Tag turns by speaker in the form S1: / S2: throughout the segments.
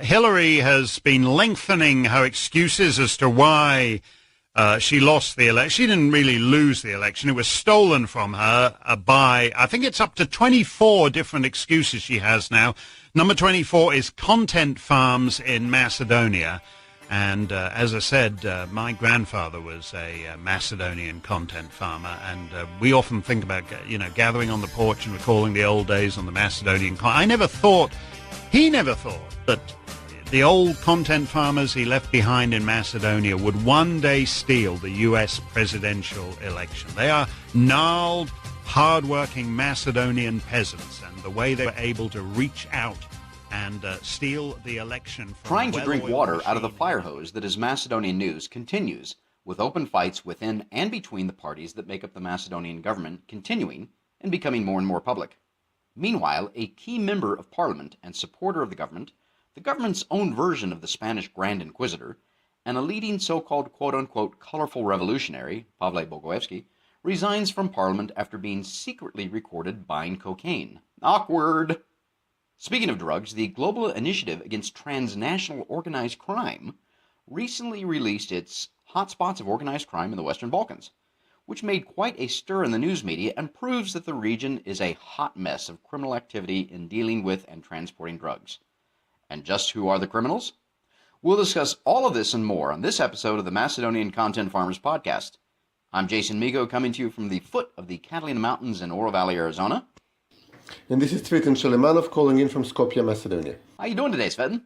S1: Hillary has been lengthening her excuses as to why she lost the election. She didn't really lose the election. It was stolen from her by, I think it's up to 24 different excuses she has now. Number 24 is content farms in Macedonia. And as I said, my grandfather was a Macedonian content farmer, and we often think about, gathering on the porch and recalling the old days on the Macedonian. He never thought that the old content farmers he left behind in Macedonia would one day steal the U.S. presidential election. They are gnarled, hard-working Macedonian peasants, and the way they were able to reach out and steal the election from
S2: trying to drink water out of the fire hose that is Macedonian news continues, with open fights within and between the parties that make up the Macedonian government continuing and becoming more and more public. Meanwhile, a key member of parliament and supporter of the government's own version of the Spanish Grand Inquisitor, and a leading so-called quote-unquote colorful revolutionary, Pavle Bogoevski, resigns from parliament after being secretly recorded buying cocaine. Awkward! Speaking of drugs, the Global Initiative Against Transnational Organized Crime recently released its Hotspots of Organized Crime in the Western Balkans, which made quite a stir in the news media and proves that the region is a hot mess of criminal activity in dealing with and transporting drugs. And just who are the criminals? We'll discuss all of this and more on this episode of the Macedonian Content Farmers Podcast. I'm Jason Migo, coming to you from the foot of the Catalina Mountains in Oro Valley, Arizona.
S3: And this is Tsvetan Shelemanov calling in from Skopje, Macedonia.
S2: How you doing today, Svetan?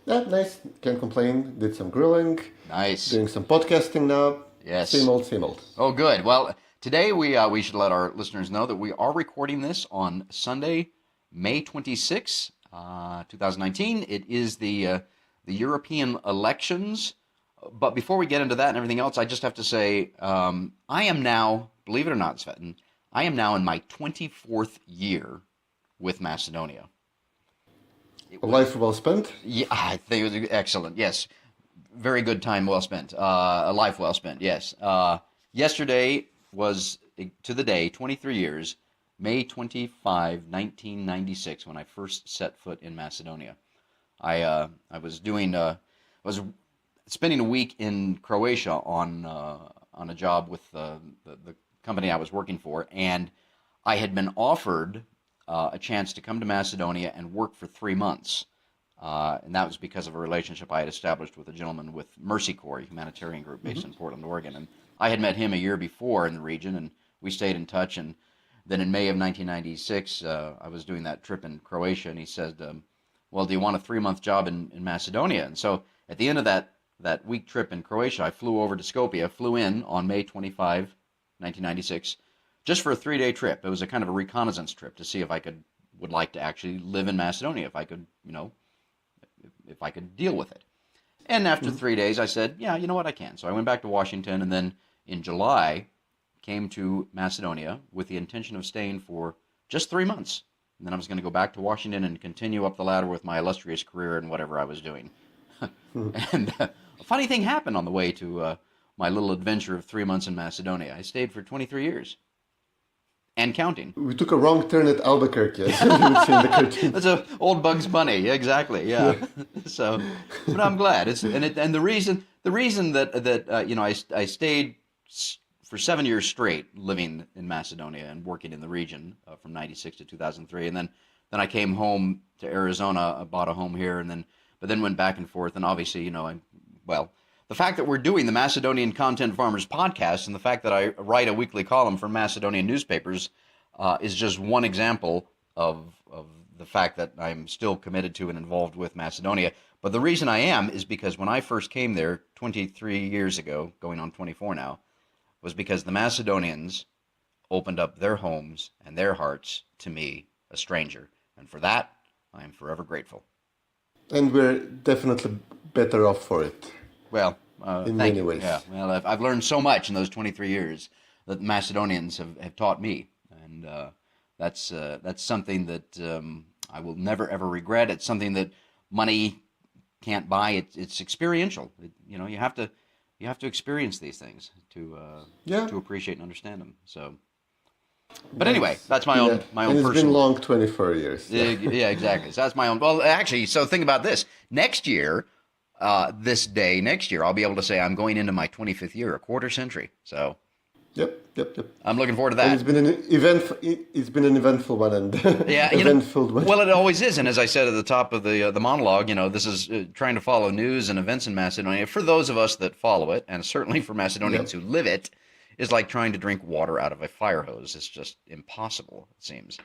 S3: Nice. Can't complain. Did some grilling.
S2: Nice.
S3: Doing some podcasting now.
S2: Yes.
S3: Same old.
S2: Oh, good. Well, today we should let our listeners know that we are recording this on Sunday, May 26, 2019. It is the European elections. But before we get into that and everything else, I just have to say I am now, believe it or not, Svetan, I am now in my 24th year with Macedonia.
S3: A life well spent?
S2: Yeah, I think it was excellent. Yes. Very good time well spent. A life well spent, yes. Yesterday was, to the day, 23 years, May 25, 1996, when I first set foot in Macedonia. I was spending a week in Croatia on a job with the company I was working for, and I had been offered a chance to come to Macedonia and work for 3 months. And that was because of a relationship I had established with a gentleman with Mercy Corps, a humanitarian group based in Portland, Oregon. And I had met him a year before in the region, and we stayed in touch. And then in May of 1996, I was doing that trip in Croatia, and he said, well, do you want a 3-month job in Macedonia? And so at the end of that week trip in Croatia, I flew over to Skopje, flew in on May 25, 1996, just for a 3-day trip. It was a kind of a reconnaissance trip to see if I would like to actually live in Macedonia, if I could, if I could deal with it. And after 3 days, I said, yeah, you know what, I can. So I went back to Washington, and then in July, came to Macedonia with the intention of staying for just 3 months. And then I was going to go back to Washington and continue up the ladder with my illustrious career and whatever I was doing. And a funny thing happened on the way to my little adventure of 3 months in Macedonia. I stayed for 23 years. And counting.
S3: We took a wrong turn at Albuquerque, as you would say in the cartoon.
S2: That's an old Bugs Bunny, yeah, exactly, yeah. So, but I'm glad. And the reason that I stayed for 7 years straight living in Macedonia and working in the region from '96 to 2003, and then I came home to Arizona. I bought a home here, but then went back and forth. And obviously, the fact that we're doing the Macedonian Content Farmers Podcast and the fact that I write a weekly column for Macedonian newspapers is just one example of the fact that I'm still committed to and involved with Macedonia. But the reason I am is because when I first came there 23 years ago, going on 24 now, was because the Macedonians opened up their homes and their hearts to me, a stranger. And for that, I am forever grateful.
S3: And we're definitely better off for it.
S2: Well,
S3: in many ways.
S2: Yeah, well, I've learned so much in those 23 years that Macedonians have taught me, and that's something that I will never ever regret. It's something that money can't buy. It's experiential. You have to experience these things to appreciate and understand them. So, But anyway, that's my own
S3: and it's
S2: personal.
S3: been long 24 years.
S2: Yeah, exactly. So that's my own. Well, actually, so think about this. Next year, this day next year, I'll be able to say I'm going into my 25th year, a quarter century. So.
S3: Yep.
S2: I'm looking forward to that.
S3: And it's been an eventful one and
S2: yeah,
S3: event-filled one.
S2: Well, it always is. And as I said at the top of the monologue, this is trying to follow news and events in Macedonia. For those of us that follow it, and certainly for Macedonians who live it, is like trying to drink water out of a fire hose. It's just impossible, it seems.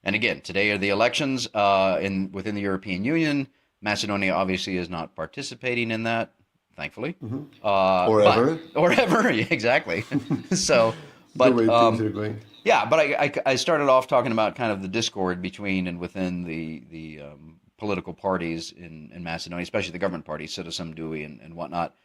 S2: And again, today are the elections within the European Union. Macedonia obviously is not participating in that. Thankfully,
S3: or
S2: ever, yeah, exactly. So, but
S3: the way things are going.
S2: Yeah, but I started off talking about kind of the discord between and within the political parties in Macedonia, especially the government party, Citizen, Dewey, and whatnot.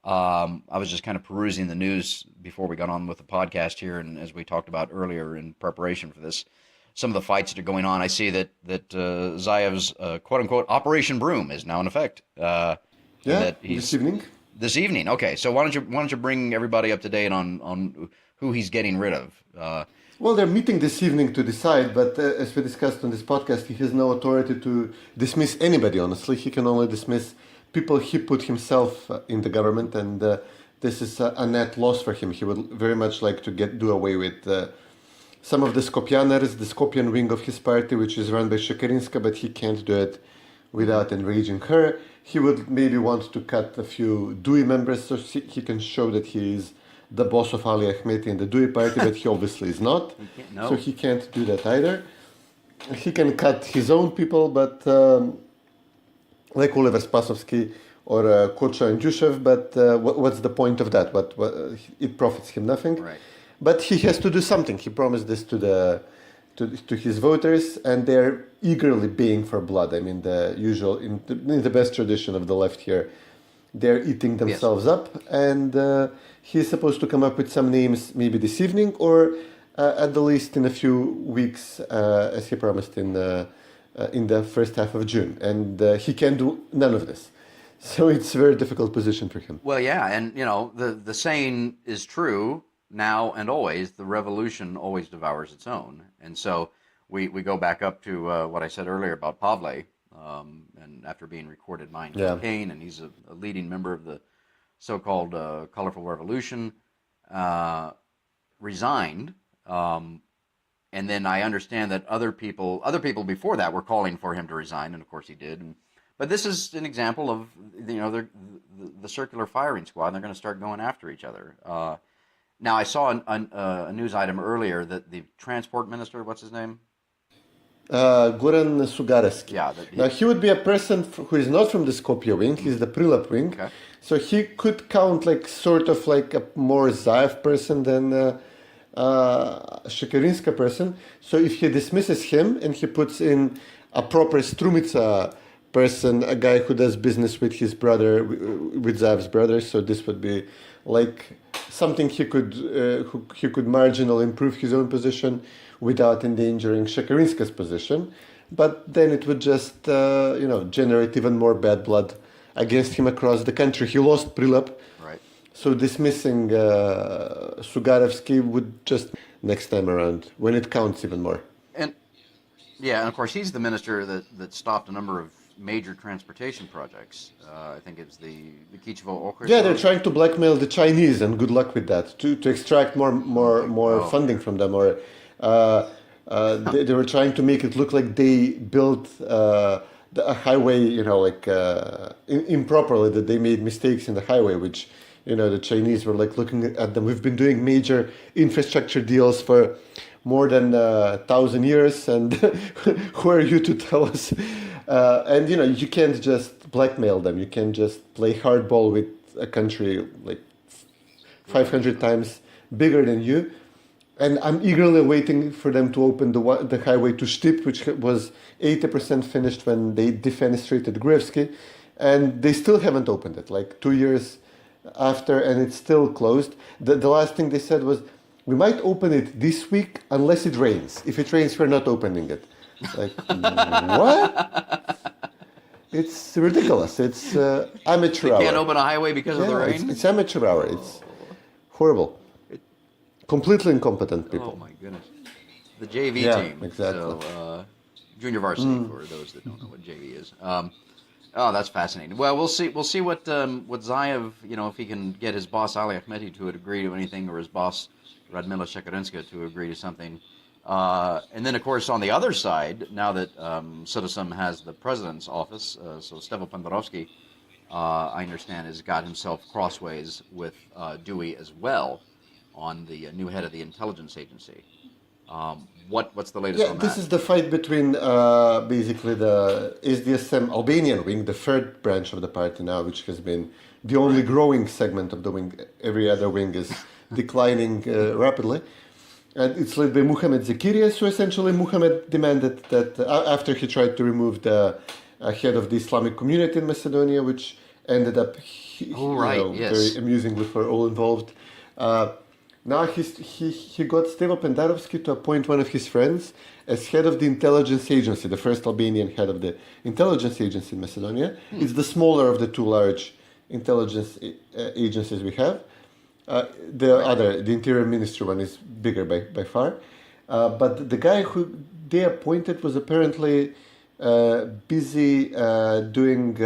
S2: I was just kind of perusing the news before we got on with the podcast here, and as we talked about earlier in preparation for this, some of the fights that are going on. I see that Zayev's quote unquote Operation Broom is now in effect.
S3: This evening.
S2: This evening, okay. So why don't you bring everybody up to date on who he's getting rid of?
S3: Well, they're meeting this evening to decide, but as we discussed on this podcast, he has no authority to dismiss anybody. Honestly, he can only dismiss people he put himself in the government, and this is a net loss for him. He would very much like to do away with some of the Skopjaners, the Skopjan wing of his party, which is run by Shekerinska, but he can't do it without enraging her. He would maybe want to cut a few Dewey members so he can show that he is the boss of Ali Ahmeti in the Dewey party, but he obviously is not. So he can't do that either. He can cut his own people, but like Oliver Spasovsky or Kocha and Jushev, but what's the point of that? What it profits him nothing.
S2: Right.
S3: But he has to do something. He promised this to his voters, and they're eagerly baying for blood. I mean, the usual, in the best tradition of the left here, they're eating themselves up, and he's supposed to come up with some names maybe this evening, or at the least in a few weeks, as he promised in the first half of June. And he can do none of this. So it's a very difficult position for him.
S2: Well, yeah, and the saying is true now and always. The revolution always devours its own. And so we go back up to what I said earlier about Pavle, and after being recorded mine campaign, and he's a leading member of the so-called Colorful Revolution, resigned. And then I understand that other people before that were calling for him to resign, and of course he did. But this is an example of the circular firing squad, and they're going to start going after each other. Now I saw a news item earlier that the transport minister, what's his name?
S3: Goran Sugareski.
S2: Yeah.
S3: Now he would be a person who is not from the Skopje wing. He's the Prilep wing.
S2: Okay.
S3: So he could count sort of like a more Zaev person than Shekerinska person. So if he dismisses him and he puts in a proper Strumica person, a guy who does business with his brother, with Zaev's brother, so this would be like something he could marginally improve his own position without endangering Shekerinska's position, but then it would just generate even more bad blood against him across the country. He lost Prilep,
S2: right?
S3: So dismissing Sugarevsky would just next time around when it counts even more.
S2: And of course he's the minister that stopped a number of major transportation projects. I think it's the Kichivo Okres.
S3: Yeah, they're trying to blackmail the Chinese, and good luck with that. To extract more funding from them, or they were trying to make it look like they built a highway, improperly, that they made mistakes in the highway, which the Chinese were looking at them. We've been doing major infrastructure deals for more than 1,000 years, and who are you to tell us? And you can't just blackmail them. You can't just play hardball with a country like 500 times bigger than you. And I'm eagerly waiting for them to open the highway to Stip, which was 80% finished when they defenestrated Gruevski, and they still haven't opened it. 2 years after, and it's still closed. The last thing they said was, we might open it this week unless it rains. If it rains, we're not opening it. What? It's ridiculous. It's amateur hour.
S2: You can't open a highway because of the rain?
S3: It's amateur hour. It's horrible. Completely incompetent people.
S2: Oh my goodness. the JV
S3: Yeah,
S2: team.
S3: exactly.
S2: So junior varsity for those that don't know what JV is. Oh, that's fascinating. Well, we'll see. We'll see what Zayev, if he can get his boss Ali Ahmeti to agree to anything, or his boss Radmila Shekarinska to agree to something. And then, of course, on the other side, now that Citizen has the president's office, so Stevo Pendarovsky, I understand, has got himself crossways with Dewey as well on the new head of the intelligence agency. What's the latest on that?
S3: This is the fight between basically the SDSM Albanian wing, the third branch of the party now, which has been the only growing segment of the wing. Every other wing is declining rapidly. And it's led by Muhammad Zakiriya. So essentially, Muhammad demanded that after he tried to remove the head of the Islamic community in Macedonia, which ended up very amusingly for all involved. Now he got Stevo Pendarovsky to appoint one of his friends as head of the intelligence agency, the first Albanian head of the intelligence agency in Macedonia. It's the smaller of the two large intelligence agencies we have. The Interior Ministry one is bigger by far. But the guy who they appointed was apparently busy doing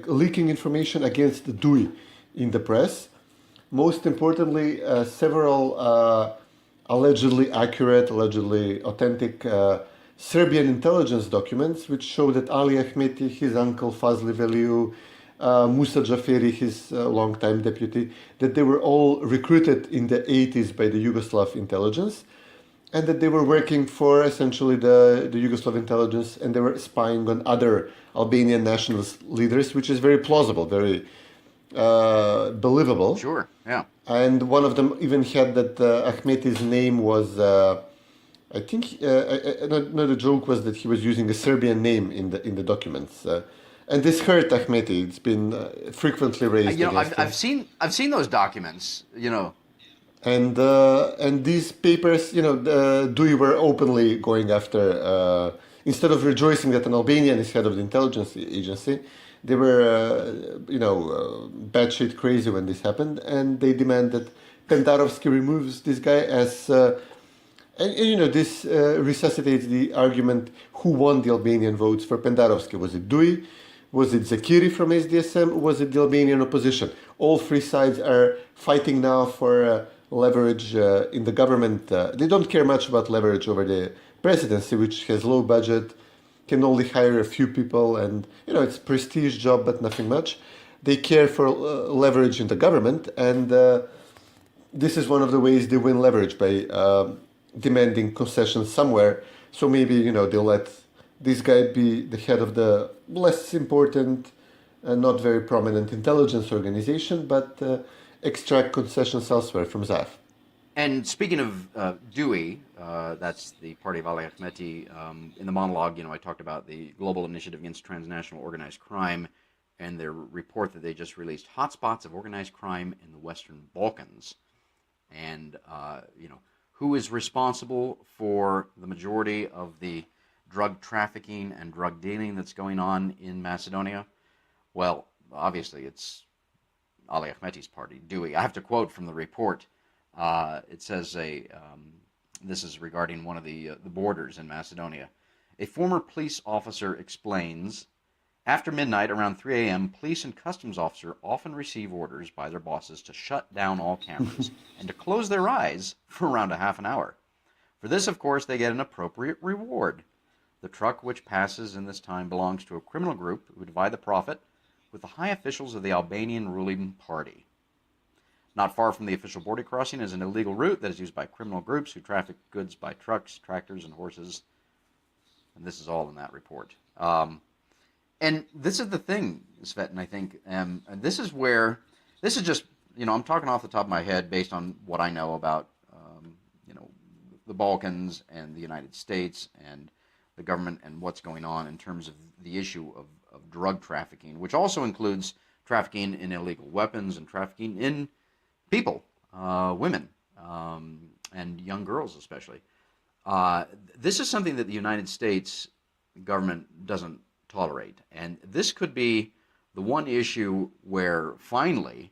S3: leaking information against the Dewey in the press. Most importantly, several allegedly accurate, allegedly authentic Serbian intelligence documents which show that Ali Ahmeti, his uncle Fazli Veliu, Musa Jaferi, his longtime deputy, that they were all recruited in the 80s by the Yugoslav intelligence, and that they were working for essentially the Yugoslav intelligence, and they were spying on other Albanian nationalist leaders, which is very plausible, very believable.
S2: Sure, yeah.
S3: And one of them even had that Ahmeti's name was, I think, not a joke was that he was using a Serbian name in the documents. And this hurt Ahmeti. It's been frequently raised.
S2: I've seen those documents.
S3: And these papers, Dewey were openly going after. Instead of rejoicing that an Albanian is head of the intelligence agency, they were, batshit crazy when this happened, and they demand that Pendarovsky removes this guy as. This resuscitates the argument: who won the Albanian votes for Pendarovsky? Was it Dewey? Was it Zakiri from SDSM? Was it the Albanian opposition? All three sides are fighting now for leverage in the government. They don't care much about leverage over the presidency, which has low budget, can only hire a few people, and it's a prestige job, but nothing much. They care for leverage in the government, and this is one of the ways they win leverage by demanding concessions somewhere. So maybe they'll let this guy be the head of the less important and not very prominent intelligence organization, but extract concessions elsewhere from Zaev.
S2: And speaking of Dewey, that's the party of Ali Ahmeti. In the monologue, I talked about the Global Initiative Against Transnational Organized Crime and their report that they just released, Hotspots of Organized Crime in the Western Balkans. And, who is responsible for the majority of the drug trafficking and drug dealing that's going on in Macedonia? Well, obviously it's Ali Ahmeti's party, Dewey. I have to quote from the report. It says this is regarding one of the borders in Macedonia. A former police officer explains, after midnight, around 3 a.m., police and customs officers often receive orders by their bosses to shut down all cameras and to close their eyes for around a half an hour. For this, of course, they get an appropriate reward. The truck which passes in this time belongs to a criminal group who divide the profit with the high officials of the Albanian ruling party. Not far from the official border crossing is an illegal route that is used by criminal groups who traffic goods by trucks, tractors, and horses. And this is all in that report. And this is the thing, Svetlin, I think. And this is just, I'm talking off the top of my head based on what I know about, the Balkans and the United States and the government and what's going on in terms of the issue of drug trafficking, which also includes trafficking in illegal weapons and trafficking in people, women, and young girls especially. This is something that the United States government doesn't tolerate. And this could be the one issue where finally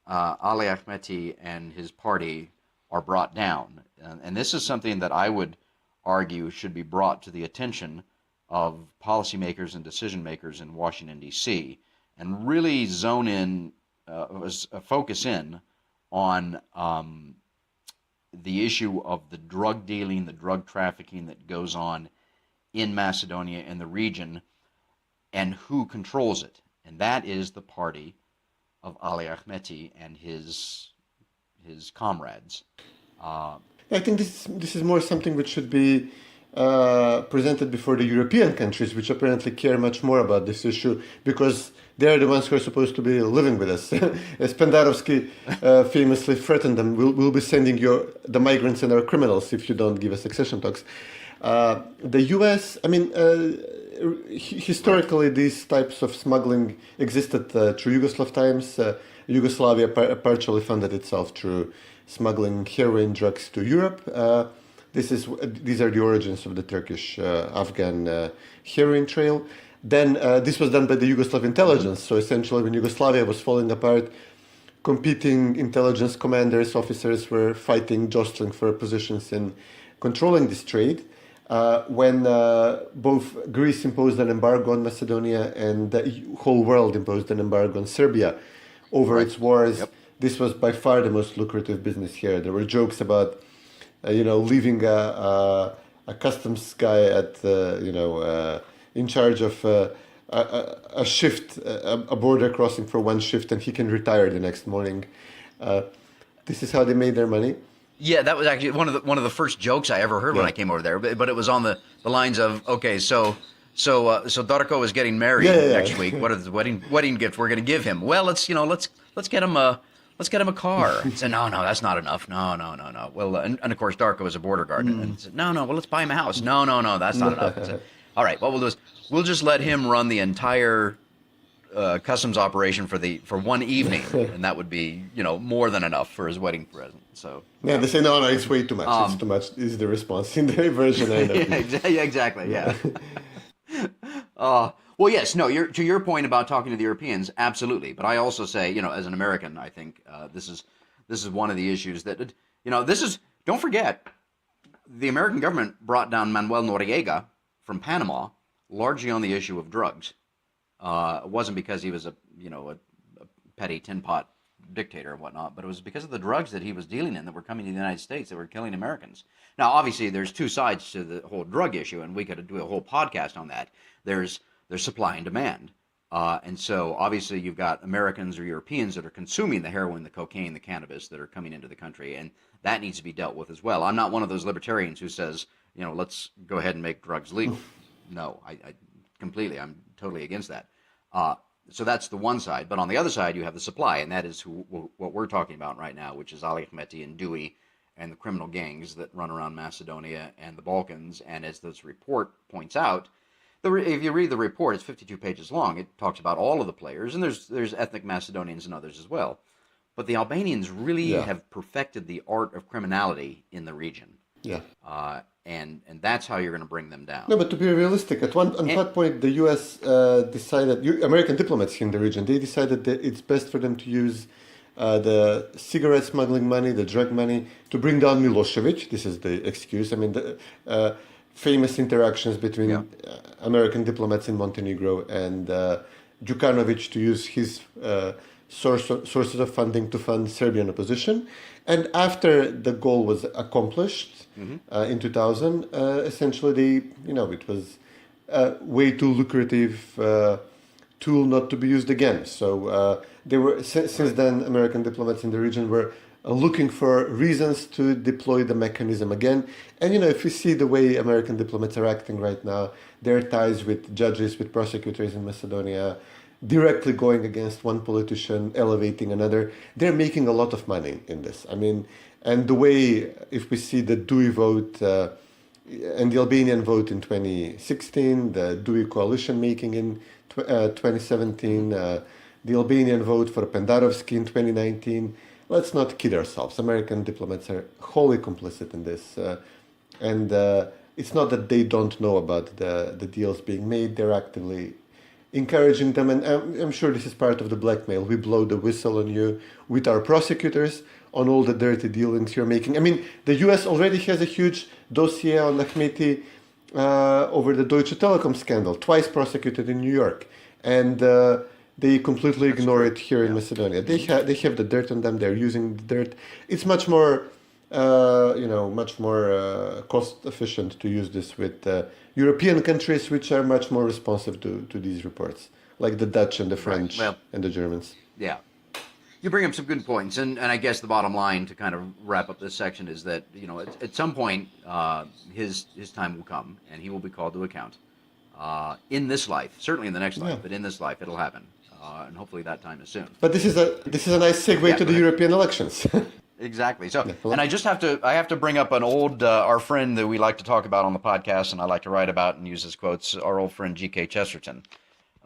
S2: Ali Ahmeti and his party are brought down. And this is something that I would argue should be brought to the attention of policymakers and decision makers in Washington, D.C., and really zone in, focus in on the issue of the drug dealing, the drug trafficking that goes on in Macedonia and the region, and who controls it. And that is the party of Ali Ahmeti and his comrades.
S3: I think this is more something which should be presented before the European countries, which apparently care much more about this issue, because they're the ones who are supposed to be living with us. As Pendarovsky famously threatened them, we'll be sending the migrants and our criminals if you don't give us accession talks. The U.S., historically these types of smuggling existed through Yugoslav times. Yugoslavia partially funded itself through smuggling heroin drugs to Europe. These are the origins of the Turkish-Afghan heroin trail. Then this was done by the Yugoslav intelligence. So essentially, when Yugoslavia was falling apart, competing intelligence commanders, officers were fighting, jostling for positions in controlling this trade. When both Greece imposed an embargo on Macedonia and the whole world imposed an embargo on Serbia over its wars, this was by far the most lucrative business here. There were jokes about, leaving a customs guy at, in charge of a shift, a border crossing for one shift, and he can retire the next morning. This is how they made their money.
S2: Yeah, that was actually one of the first jokes I ever heard when I came over there. But it was on the lines of, okay, so Darko is getting married next week. What is the wedding gift we're going to give him? Well, let's get him a car. He said, no, that's not enough. No. Well, and of course Darko is a border guard, and he said, no. Well, let's buy him a house. No, that's not enough. Said, all right, what we'll do is we'll just let him run the entire customs operation for one evening, and that would be more than enough for his wedding present. So
S3: they say no, it's way too much. It's too much. Is the response in the version I know?
S2: Exactly. Yeah. Well, yes, no. To your point about talking to the Europeans, absolutely. But I also say, as an American, I think this is one of the issues that this is. Don't forget, the American government brought down Manuel Noriega from Panama largely on the issue of drugs. It wasn't because he was a petty tin pot dictator and whatnot, but it was because of the drugs that he was dealing in that were coming to the United States that were killing Americans. Now, obviously, there's two sides to the whole drug issue, and we could do a whole podcast on that. There's supply and demand. And so, obviously, you've got Americans or Europeans that are consuming the heroin, the cocaine, the cannabis that are coming into the country, and that needs to be dealt with as well. I'm not one of those libertarians who says, let's go ahead and make drugs legal. No, I I'm totally against that. So that's the one side. But on the other side, you have the supply, and that is what we're talking about right now, which is Ali Ahmeti and Dewey and the criminal gangs that run around Macedonia and the Balkans. And as this report points out, if you read the report, it's 52 pages long. It talks about all of the players, and there's ethnic Macedonians and others as well. But the Albanians really have perfected the art of criminality in the region. Yeah. And that's how you're going to bring them down.
S3: No, but to be realistic, at one point the U.S. Decided, American diplomats in the region, they decided that it's best for them to use the cigarette smuggling money, the drug money, to bring down Milosevic. This is the excuse. I mean, the famous interactions between American diplomats in Montenegro and Djukanovic to use his sources of funding to fund Serbian opposition. And after the goal was accomplished in 2000, essentially it was a way too lucrative tool not to be used again. So they were since then American diplomats in the region were looking for reasons to deploy the mechanism again. And if you see the way American diplomats are acting right now, their ties with judges, with prosecutors in Macedonia, directly going against one politician, elevating another, they're making a lot of money in this. I mean, and the way, if we see the Dewey vote and the Albanian vote in 2016, the Dewey coalition making in 2017, the Albanian vote for Pendarovsky in 2019, let's not kid ourselves. American diplomats are wholly complicit in this. And it's not that they don't know about the deals being made, they're actively encouraging them, and I'm sure this is part of the blackmail. We blow the whistle on you with our prosecutors on all the dirty dealings you're making. I mean, the U.S. already has a huge dossier on Ahmeti over the Deutsche Telekom scandal, twice prosecuted in New York, and they completely ignore it here in Macedonia. They have the dirt on them. They're using the dirt. It's much more, much more cost efficient to use this with European countries, which are much more responsive to these reports, like the Dutch and the French and the Germans.
S2: Yeah. You bring up some good points, and I guess the bottom line to kind of wrap up this section is that, at some point his time will come, and he will be called to account in this life, certainly in the next life, but in this life it'll happen, and hopefully that time is soon.
S3: But this is a nice segue to the European elections.
S2: Exactly. So, and I have to bring up an old our friend that we like to talk about on the podcast, and I like to write about and use his quotes. Our old friend G.K. Chesterton.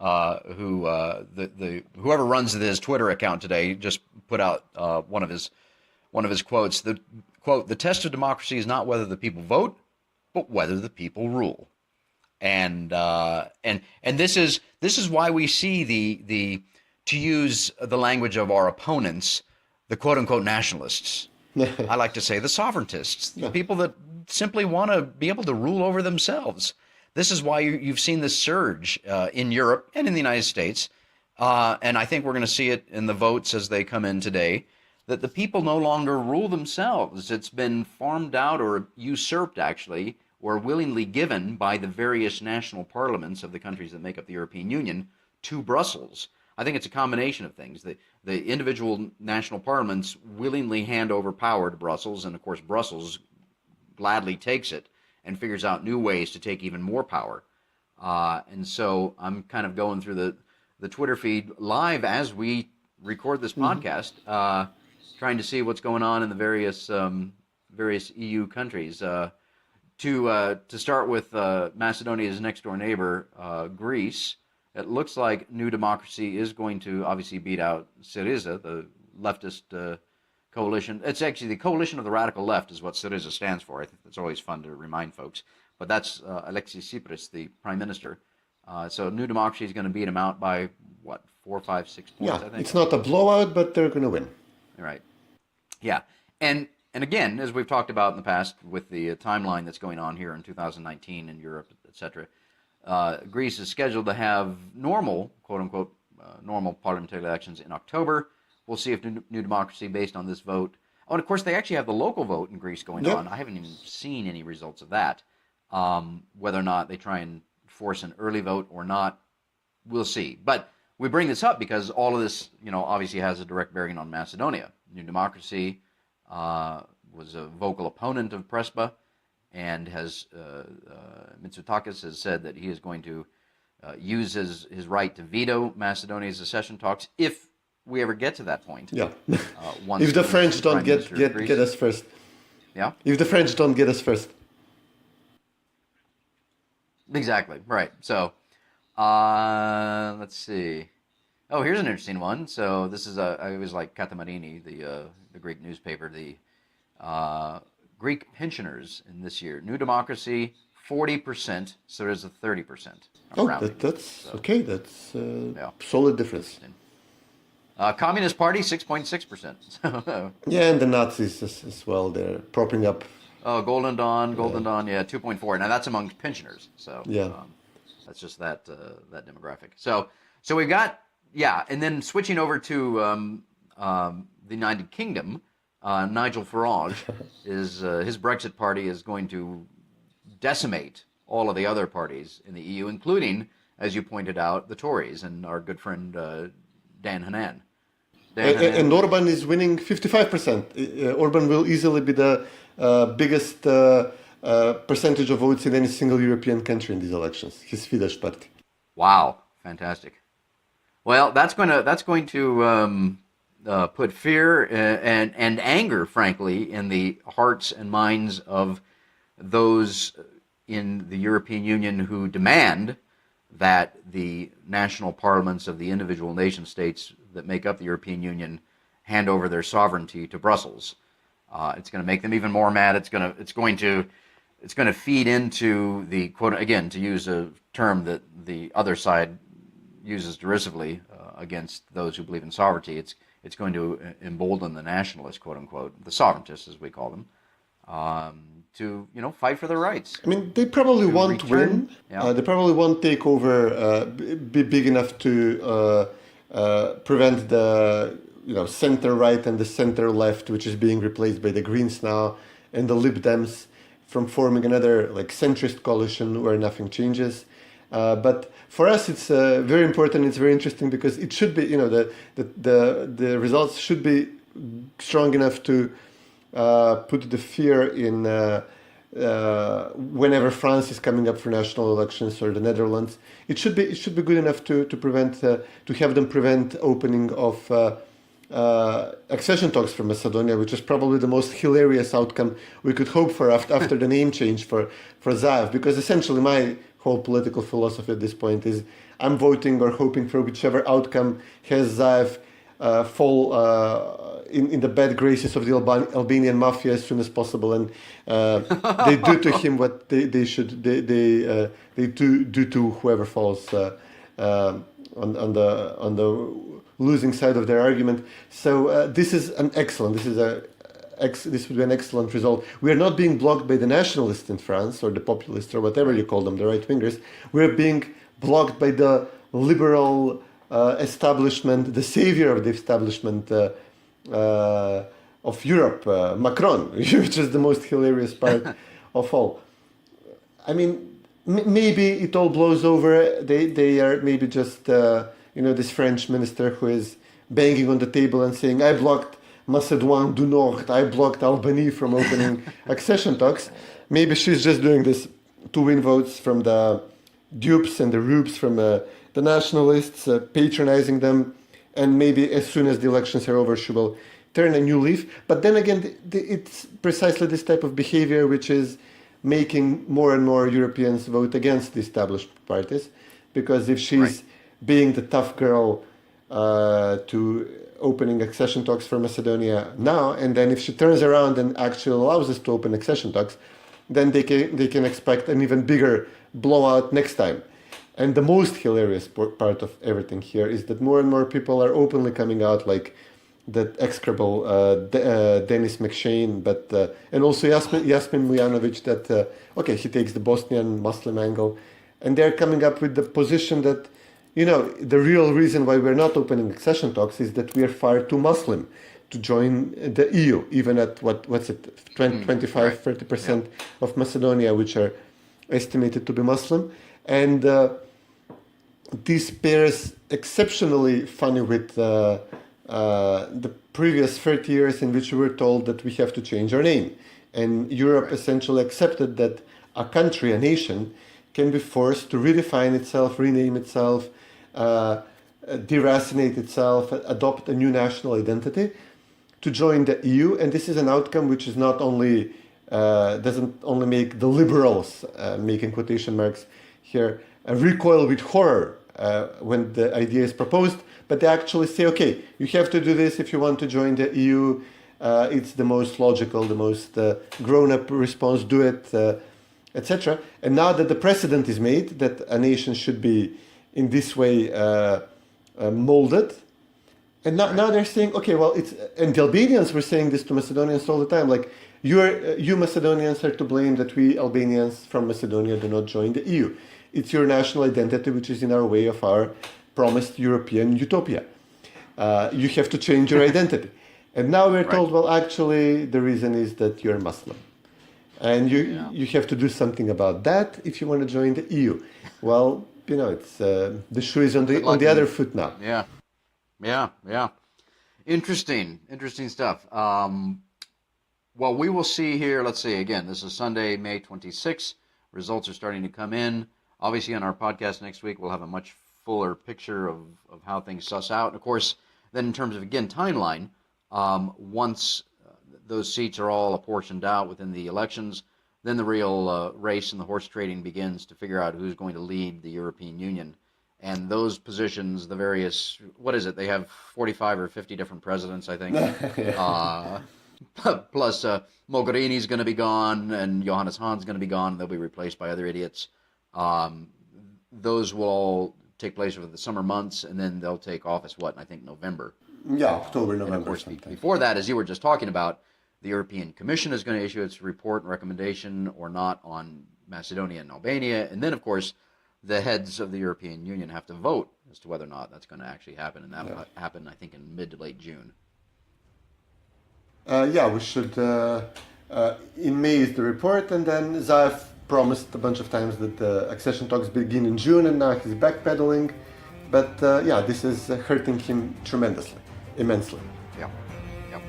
S2: Who whoever runs his Twitter account today just put out one of his quotes. The quote: "The test of democracy is not whether the people vote, but whether the people rule." And this is why we see the to use the language of our opponents, the quote unquote nationalists. I like to say the sovereigntists, the people that simply want to be able to rule over themselves. This is why you've seen this surge in Europe and in the United States, and I think we're going to see it in the votes as they come in today, that the people no longer rule themselves. It's been farmed out or usurped, actually, or willingly given by the various national parliaments of the countries that make up the European Union to Brussels. I think it's a combination of things. The individual national parliaments willingly hand over power to Brussels, and of course Brussels gladly takes it and figures out new ways to take even more power. And so I'm kind of going through the Twitter feed live as we record this podcast, trying to see what's going on in the various EU countries. To start with Macedonia's next door neighbor, Greece, it looks like New Democracy is going to obviously beat out Syriza, the leftist coalition. It's actually the coalition of the radical left is what Syriza stands for. I think that's always fun to remind folks. But that's Alexis Tsipras, the prime minister. So New Democracy is going to beat him out by, 4, 5, 6 points, I think.
S3: It's not a blowout, but they're going to win.
S2: Right. Yeah. And again, as we've talked about in the past with the timeline that's going on here in 2019 in Europe, etc., Greece is scheduled to have normal, quote-unquote, normal parliamentary elections in October. We'll see if New Democracy, based on this vote... Oh, and of course, they actually have the local vote in Greece going on. I haven't even seen any results of that. Whether or not they try and force an early vote or not, we'll see. But we bring this up because all of this, obviously has a direct bearing on Macedonia. New Democracy was a vocal opponent of Prespa, and Mitsotakis has said that he is going to use his right to veto Macedonia's accession talks if we ever get to that point.
S3: Yeah. If the French don't get us first.
S2: Yeah.
S3: If the French don't get us first.
S2: Exactly. Right. So, let's see. Oh, here's an interesting one. So this is I was like Katamarini, the Greek newspaper, the Greek pensioners in this year. New Democracy, 40%, so there's a 30%.
S3: That's okay. That's solid difference.
S2: Communist Party, 6.6%.
S3: Yeah, and the Nazis as well. They're propping up.
S2: Oh, Golden Dawn, 2.4. Now that's among pensioners. So that's just that demographic. So we've got and then switching over to the United Kingdom. Nigel Farage is his Brexit party is going to decimate all of the other parties in the EU, including, as you pointed out, the Tories and our good friend Dan Hannan.
S3: And Orban is winning 55%. Orban will easily be the biggest percentage of votes in any single European country in these elections. His Fidesz party.
S2: Wow, fantastic. Well, that's going to put fear and anger, frankly, in the hearts and minds of those in the European Union who demand that the national parliaments of the individual nation states that make up the European Union hand over their sovereignty to Brussels. It's going to make them even more mad. It's going to feed into the quote, again, to use a term that the other side uses derisively against those who believe in sovereignty. It's going to embolden the nationalists, quote unquote, the sovereigntists as we call them, to fight for their rights.
S3: I mean, they probably won't win.
S2: Yeah.
S3: They probably won't take over, be big enough to prevent the center right and the center left, which is being replaced by the Greens now, and the Lib Dems, from forming another centrist coalition where nothing changes. But for us, it's very important. It's very interesting because it should be, the results should be strong enough to put the fear in whenever France is coming up for national elections, or the Netherlands. It should be good enough to prevent to have them prevent opening of accession talks for Macedonia, which is probably the most hilarious outcome we could hope for after the name change for Zaev. Because essentially my whole political philosophy at this point is I'm voting or hoping for whichever outcome has Zaev fall in the bad graces of the Albanian mafia as soon as possible, and they do to him what they should they do to whoever falls on the losing side of their argument. So this is an excellent. This would be an excellent result. We are not being blocked by the nationalists in France, or the populists, or whatever you call them, the right wingers. We're being blocked by the liberal establishment, the savior of the establishment of Europe, Macron, which is the most hilarious part of all. I mean, maybe it all blows over. They are maybe just this French minister who is banging on the table and saying, "I blocked Macedon du Nord, I blocked Albany from opening accession talks." Maybe she's just doing this to win votes from the dupes and the rubes from the nationalists, patronizing them, and maybe as soon as the elections are over, she will turn a new leaf. But then again, it's precisely this type of behavior which is making more and more Europeans vote against the established parties, because if she's being the tough girl to opening accession talks for Macedonia now, and then if she turns around and actually allows us to open accession talks, then they can expect an even bigger blowout next time. And the most hilarious part of everything here is that more and more people are openly coming out, like that execrable Denis McShane, but and also Jasmin Mujanovic, that he takes the Bosnian Muslim angle, and they're coming up with the position that the real reason why we're not opening accession talks is that we are far too Muslim to join the EU, even at what's it, 25-30% of Macedonia, which are estimated to be Muslim. And this pairs exceptionally funny with the previous 30 years in which we were told that we have to change our name. And Europe essentially accepted that a country, a nation, can be forced to redefine itself, rename itself, deracinate itself, adopt a new national identity to join the EU. And this is an outcome which is not only doesn't only make the liberals, making quotation marks here, recoil with horror when the idea is proposed, but they actually say, okay, you have to do this if you want to join the EU. It's the most logical, the most grown-up response, do it, etc. And now that the precedent is made, that a nation should be in this way molded, and now they're saying, okay, well, and the Albanians were saying this to Macedonians all the time, like, you Macedonians are to blame that we Albanians from Macedonia do not join the EU. It's your national identity which is in our way of our promised European utopia. You have to change your identity. And now we're told, well, actually, the reason is that you're Muslim. And you have to do something about that if you want to join the EU. Well, it's the shoe is on the other foot now.
S2: Yeah. Interesting stuff. Well, we will see here. Let's see. Again, this is Sunday, May 26th. Results are starting to come in. Obviously, on our podcast next week, we'll have a much fuller picture of how things suss out. And of course, then in terms of, again, timeline, once those seats are all apportioned out within the elections, then the real race and the horse trading begins to figure out who's going to lead the European Union. And those positions, the various, what is it? They have 45 or 50 different presidents, I think. Plus, Mogherini's going to be gone, and Johannes Hahn's going to be gone, and they'll be replaced by other idiots. Those will all take place over the summer months, and then they'll take office, I think November.
S3: Yeah, October, November.
S2: And of course, before that, as you were just talking about, the European Commission is going to issue its report and recommendation or not on Macedonia and Albania. And then, of course, the heads of the European Union have to vote as to whether or not that's going to actually happen. And that will happen, I think, in mid to late June.
S3: We should. In May is the report, and then Zaev promised a bunch of times that the accession talks begin in June, and now he's backpedaling. But this is hurting him tremendously, immensely.
S2: Yeah. Yep.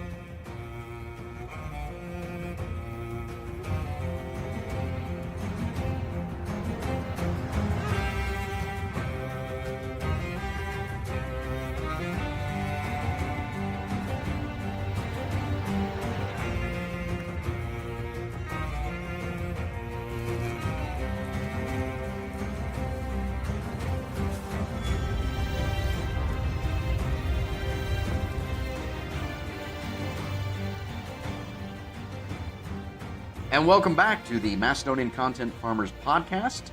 S2: And welcome back to the Macedonian Content Farmers Podcast.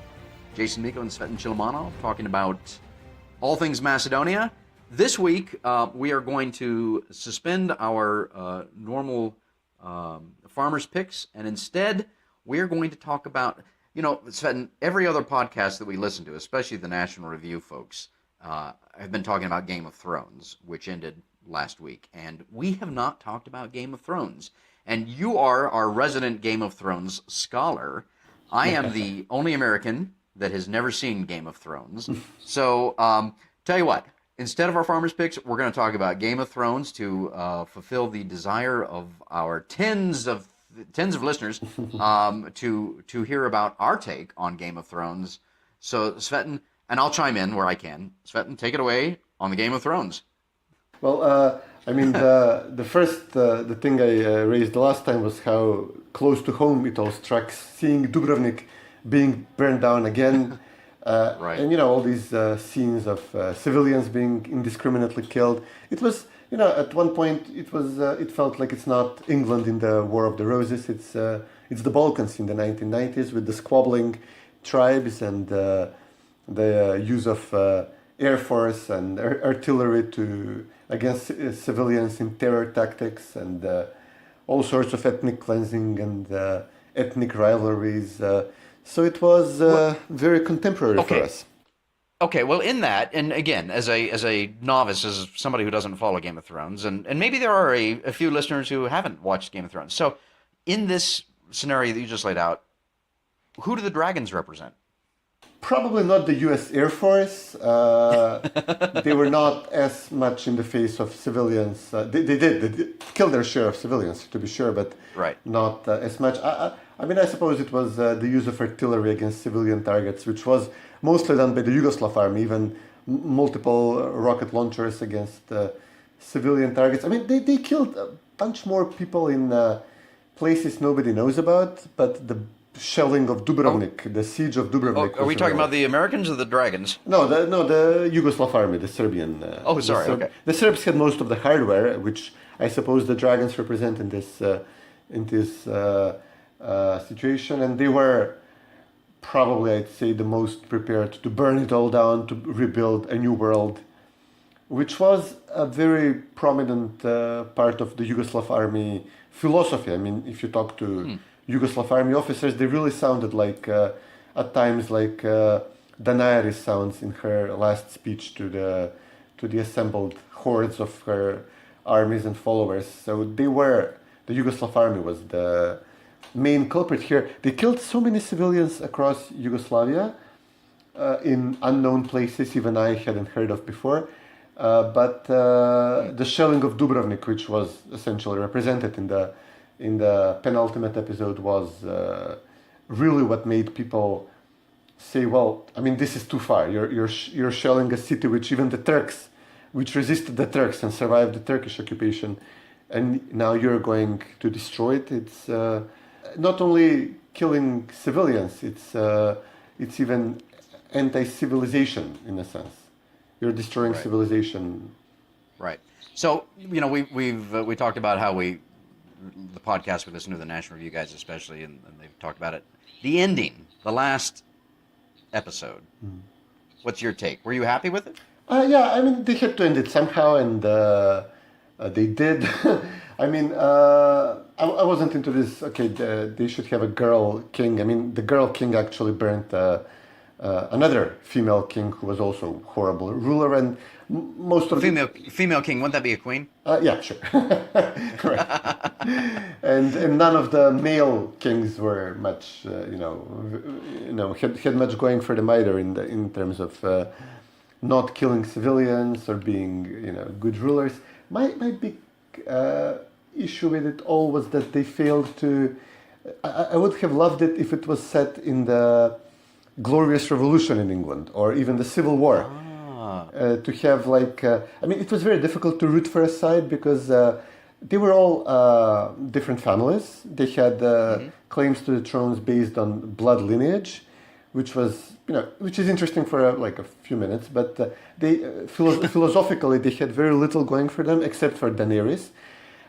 S2: Jason Miko and Svetlana Chilamanov talking about all things Macedonia. This week, we are going to suspend our normal farmers picks, and instead, we are going to talk about, Svetlana, every other podcast that we listen to, especially the National Review folks, have been talking about Game of Thrones, which ended last week, and we have not talked about Game of Thrones. And you are our resident Game of Thrones scholar. I am the only American that has never seen Game of Thrones. So, tell you what, instead of our farmers picks, we're going to talk about Game of Thrones to fulfill the desire of our tens of listeners to hear about our take on Game of Thrones. So, Svetlana, and I'll chime in where I can. Svetlana, take it away on the Game of Thrones.
S3: Well, the thing I raised the last time was how close to home it all struck, seeing Dubrovnik being burned down again.
S2: Right.
S3: And, all these scenes of civilians being indiscriminately killed. It was, at one point it felt like it's not England in the War of the Roses. It's the Balkans in the 1990s with the squabbling tribes and the use of air force and artillery against civilians in terror tactics and all sorts of ethnic cleansing and ethnic rivalries. So it was very contemporary for us.
S2: Okay, well, in that, and again, as a novice, as somebody who doesn't follow Game of Thrones, and maybe there are a few listeners who haven't watched Game of Thrones. So, in this scenario that you just laid out, who do the dragons represent?
S3: Probably not the U.S. Air Force. They were not as much in the face of civilians. They did kill their share of civilians, to be sure, but not as much. I suppose it was the use of artillery against civilian targets, which was mostly done by the Yugoslav army, even multiple rocket launchers against civilian targets. They killed a bunch more people in places nobody knows about, but the shelling of Dubrovnik, the siege of Dubrovnik.
S2: Are we talking about the Americans or the dragons?
S3: No, the Yugoslav army, the Serbian.
S2: Okay.
S3: The Serbs had most of the hardware, which I suppose the dragons represent in this situation, and they were probably, I'd say, the most prepared to burn it all down, to rebuild a new world, which was a very prominent part of the Yugoslav army philosophy. If you talk to Yugoslav army officers, they really sounded like, at times, like Daenerys sounds in her last speech to the assembled hordes of her armies and followers. So the Yugoslav army was the main culprit here. They killed so many civilians across Yugoslavia in unknown places, even I hadn't heard of before. But the shelling of Dubrovnik, which was essentially represented in the penultimate episode, was really what made people say, well, this is too far. You're shelling a city which even the Turks, which resisted the Turks and survived the Turkish occupation, and now you're going to destroy it. It's not only killing civilians, it's even anti-civilization in a sense. You're destroying civilization.
S2: Right. So, we talked about how the podcast we listen to, the National Review guys especially, and they've talked about it. The ending, the last episode. What's your take? Were you happy with it?
S3: Yeah, I mean, they had to end it somehow, and they did. I mean, I wasn't into this. Okay, they should have a girl king. I mean, the girl king actually burnt another female king who was also horrible ruler, and most of
S2: female king. Wouldn't that be a queen?
S3: Yeah, sure. Right. And none of the male kings were much, had much going for them either in terms of not killing civilians or being, good rulers. My big issue with it all was that they failed to. I would have loved it if it was set in the Glorious Revolution in England or even the Civil War. To have it was very difficult to root for a side because they were all different families. They had claims to the thrones based on blood lineage, which is interesting for a few minutes. But they philosophically they had very little going for them except for Daenerys.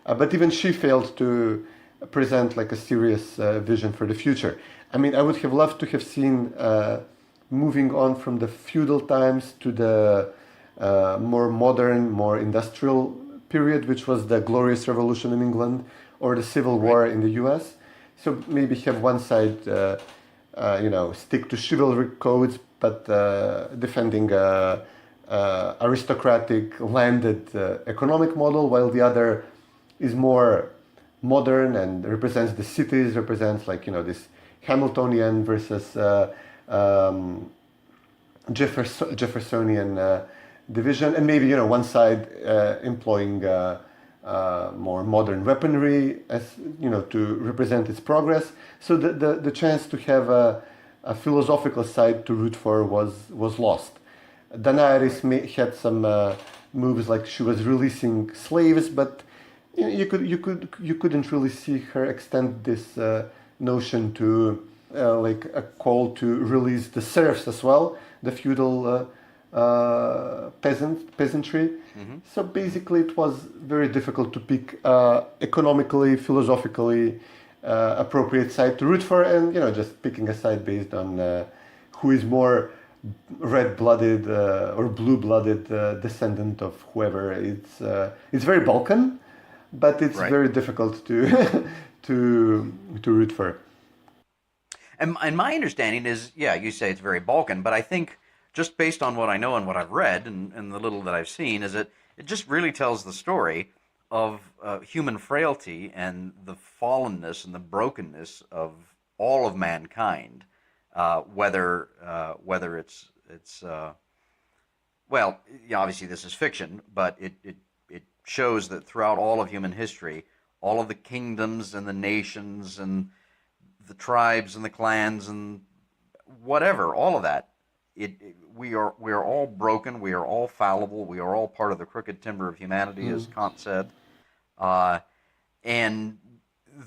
S3: But even she failed to present a serious vision for the future. I mean, I would have loved to have seen moving on from the feudal times to the more modern, more industrial period, which was the Glorious Revolution in England or the Civil War in the U.S. So maybe have one side, stick to chivalry codes, but defending aristocratic, landed economic model, while the other is more modern and represents the cities, represents this Hamiltonian versus Jeffersonian division, and maybe one side employing more modern weaponry as to represent its progress. So the chance to have a philosophical side to root for was lost. Daenerys had some moves like she was releasing slaves, but you couldn't really see her extend this notion to a call to release the serfs as well, the feudal peasantry. Mm-hmm. So basically, it was very difficult to pick economically, philosophically appropriate side to root for, and just picking a side based on who is more red-blooded or blue-blooded descendant of whoever. It's very Balkan, but it's very difficult to to root for.
S2: And my understanding is, you say it's very Balkan, but I think just based on what I know and what I've read and the little that I've seen, is it just really tells the story of human frailty and the fallenness and the brokenness of all of mankind, whether it's obviously this is fiction, but it shows that throughout all of human history, all of the kingdoms and the nations and the tribes and the clans and whatever, all of that, we are all broken, we are all fallible, we are all part of the crooked timber of humanity, as Kant said. And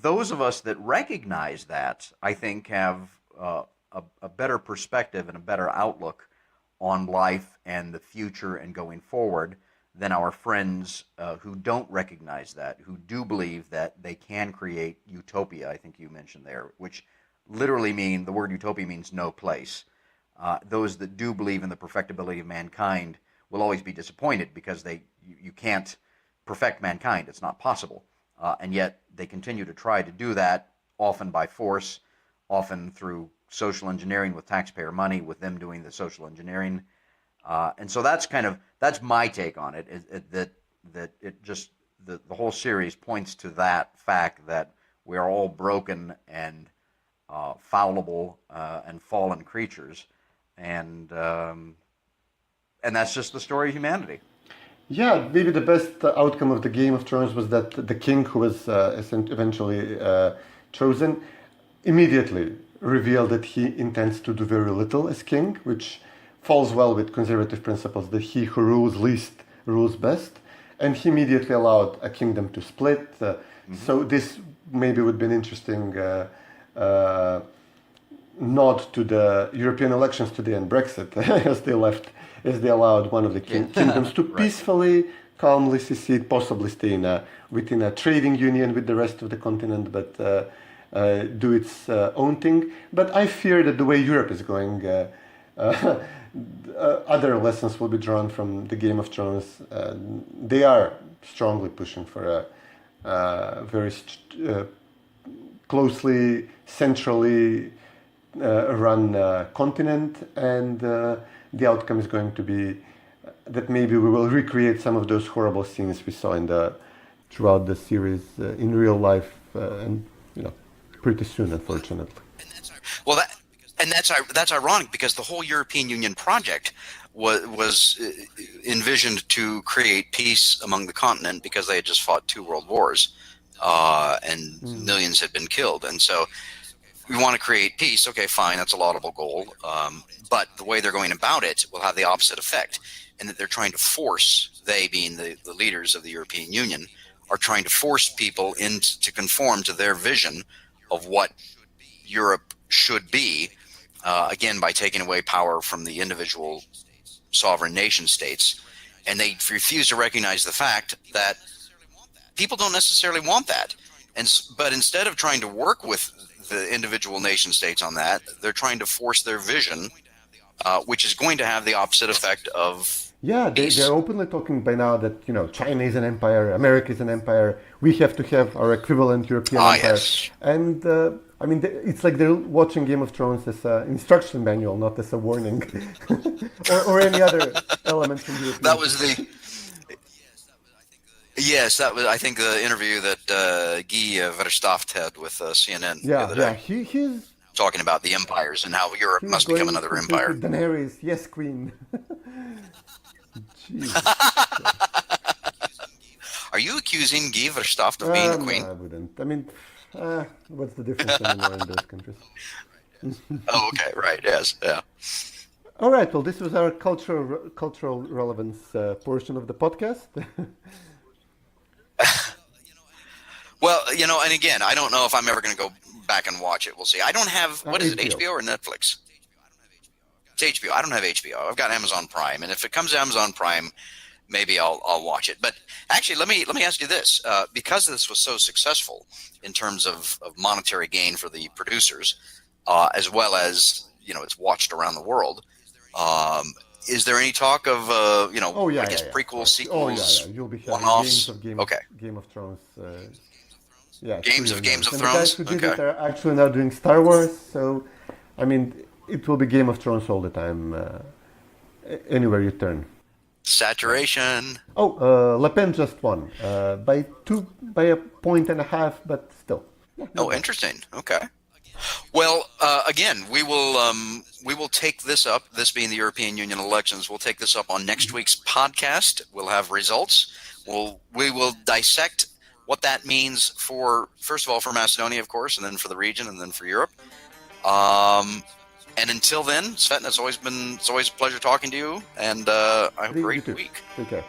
S2: those of us that recognize that, I think, have a better perspective and a better outlook on life and the future and going forward than our friends who don't recognize that, who do believe that they can create utopia, I think you mentioned there, which literally the word utopia means no place. Those that do believe in the perfectibility of mankind will always be disappointed because you can't perfect mankind. It's not possible. And yet they continue to try to do that, often by force, often through social engineering with taxpayer money, with them doing the social engineering. And so that's my take on it, that it just, the whole series points to that fact that we are all broken and fallible and fallen creatures, and that's just the story of humanity.
S3: Yeah, maybe the best outcome of the Game of Thrones was that the king who was eventually chosen immediately revealed that he intends to do very little as king, which falls well with conservative principles that he who rules least rules best, and he immediately allowed a kingdom to split. So this maybe would be an interesting nod to the European elections today and Brexit, as they allowed one of the kingdoms to peacefully, calmly secede, possibly stay within a trading union with the rest of the continent, but do its own thing. But I fear that the way Europe is going, other lessons will be drawn from the Game of Thrones. They are strongly pushing for a very closely, centrally run continent, and the outcome is going to be that maybe we will recreate some of those horrible scenes we saw throughout the series in real life, and pretty soon, unfortunately.
S2: Well, that's ironic, because the whole European Union project was envisioned to create peace among the continent, because they had just fought 2 world wars, and millions had been killed, and so we want to create peace. Okay, fine, that's a laudable goal, but the way they're going about it will have the opposite effect, in that they're trying to force, they being the leaders of the European Union, are trying to force people to conform to their vision of what Europe should be, again, by taking away power from the individual sovereign nation states. And they refuse to recognize the fact that people don't necessarily want that. But instead of trying to work with the individual nation states on that, they're trying to force their vision, which is going to have the opposite effect of
S3: they're openly talking by now that China is an empire, America is an empire. We have to have our equivalent European empire. Yes. And it's like they're watching Game of Thrones as an instruction manual, not as a warning, or any other element from European.
S2: That was the. Yes, that was, I think, the interview that Guy Verhofstadt had with CNN the other day.
S3: He's
S2: talking about the empires and how Europe must become another empire.
S3: Daenerys, yes, queen.
S2: Are you accusing Guy Verhofstadt of being a queen?
S3: No, I wouldn't. I mean, what's the difference anymore in those countries?
S2: Oh, okay, right, yes, yeah.
S3: All right, well, this was our cultural relevance portion of the podcast.
S2: Well, and again, I don't know if I'm ever going to go back and watch it. We'll see. I don't have, what is it, HBO or Netflix? It's HBO. I don't have HBO. I've got Amazon Prime, and if it comes to Amazon Prime, maybe I'll watch it. But actually, let me ask you this: because this was so successful in terms of monetary gain for the producers, as well as it's watched around the world. Is there any talk of prequels, sequels?
S3: You'll be having
S2: one-offs?
S3: Game of Thrones.
S2: Games of Thrones.
S3: The guys who did it are actually now doing Star Wars, so I mean, it will be Game of Thrones all the time, anywhere you turn.
S2: Saturation.
S3: Le Pen just won by 1.5 points, but still.
S2: Oh, interesting. Okay. Well, again, we will take this up. This being the European Union elections, we'll take this up on next week's podcast. We'll have results. We will dissect what that means first of all, for Macedonia, of course, and then for the region, and then for Europe. And until then, Svetlana, it's always a pleasure talking to you, and I have a great week.
S3: Take care.